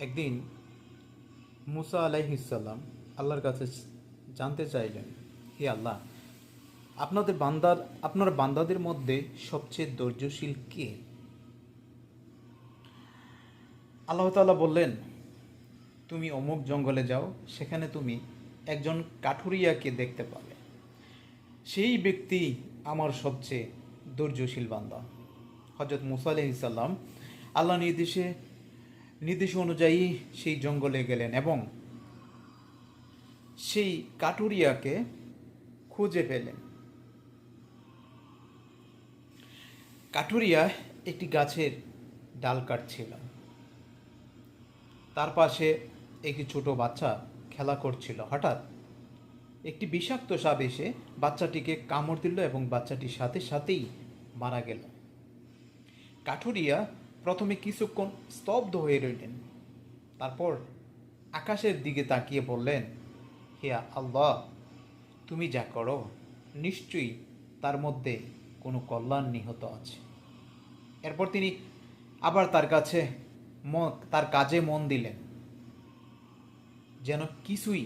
একদিন মুসা আলাইহিসসালাম আল্লাহর কাছে জানতে চাইলেন, হে আল্লাহ, আপনার বান্দাদের মধ্যে সবচেয়ে ধৈর্যশীল কে? আল্লাহ তাআলা বললেন, তুমি অমুক জঙ্গলে যাও, সেখানে তুমি একজন কাঠুরিয়াকে দেখতে পাবে। সেই ব্যক্তি আমার সবচেয়ে ধৈর্যশীল বান্দা। হযরত মুসা আলাইহিসসালাম আল্লাহ নির্দেশ অনুযায়ী সেই জঙ্গলে গেলেন এবং সেই কাঠুরিয়াকে খুঁজে পেলেন। কাঠুরিয়া একটি গাছের ডাল কাটছিল। তার পাশে একটি ছোট বাচ্চা খেলা করছিল। হঠাৎ একটি বিষাক্ত সাপ এসে বাচ্চাটিকে কামড় দিল এবং বাচ্চাটির সাথে সাথেই মারা গেল। কাঠুরিয়া প্রথমে কিছুক্ষণ স্তব্ধ হয়ে রইলেন। তারপর আকাশের দিকে তাকিয়ে বললেন, হে আল্লাহ, তুমি যা করো নিশ্চয়ই তার মধ্যে কোনো কল্যাণ নিহিত আছে। এরপর তিনি আবার তার কাজে মন দিলেন, যেন কিছুই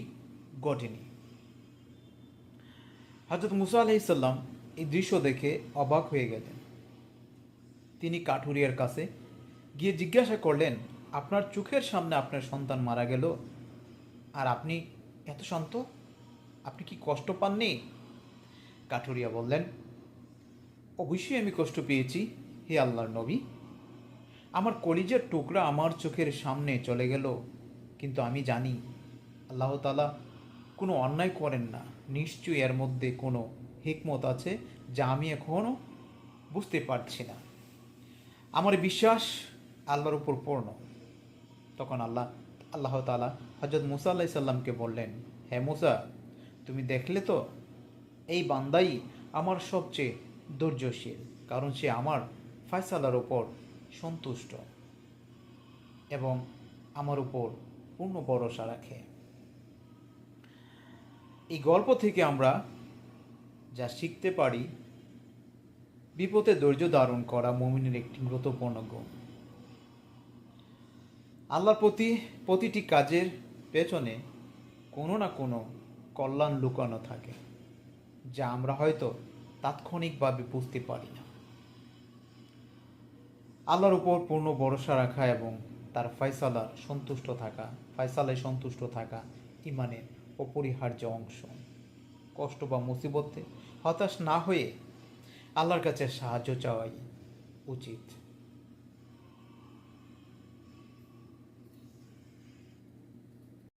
ঘটেনি। হযরত মুসা আলাইহিসসালাম এই দৃশ্য দেখে অবাক হয়ে গেলেন। তিনি কাঠুরিয়ার কাছে গিয়ে জিজ্ঞাসা করলেন, আপনার চোখের সামনে আপনার সন্তান মারা গেল, আর আপনি এত শান্ত? আপনি কি কষ্ট পাননি? কাঠুরিয়া বললেন, অবশ্যই আমি কষ্ট পেয়েছি, হে আল্লাহর নবী। আমার কলিজার টুকরা আমার চোখের সামনে চলে গেল, কিন্তু আমি জানি আল্লাহ তাআলা কোনো অন্যায় করেন না। নিশ্চয়ই এর মধ্যে কোনো হিকমত আছে যা আমি এখনও বুঝতে পারছি না। আমার বিশ্বাস আল্লাহর উপর পূর্ণ। তখন আল্লাহ তাআলা হযরত মুসা আলাইহিস সালামকে বললেন, হে মুসা, তুমি দেখলে তো, এই বান্দাই আমার সবচেয়ে ধৈর্যশীল, কারণ সে আমার ফয়সালার উপর সন্তুষ্ট এবং আমার উপর পূর্ণ ভরসা রাখে। এই গল্প থেকে আমরা যা শিখতে পারি, বিপদে ধৈর্য ধারণ করা মুমিনের একটি গুরুত্বপূর্ণ গুণ। আল্লাহর প্রতিটি কাজের পেছনে কোনো না কোনো কল্যাণ লুকানো থাকে, যা আমরা হয়তো তাৎক্ষণিকভাবে বুঝতে পারি না। আল্লাহর উপর পূর্ণ ভরসা রাখা এবং তার ফয়সালায় সন্তুষ্ট থাকা ঈমানের অপরিহার্য অংশ। কষ্ট বা মুসিবতে হতাশ না হয়ে আল্লাহর কাছে সাহায্য চাওয়াই উচিত।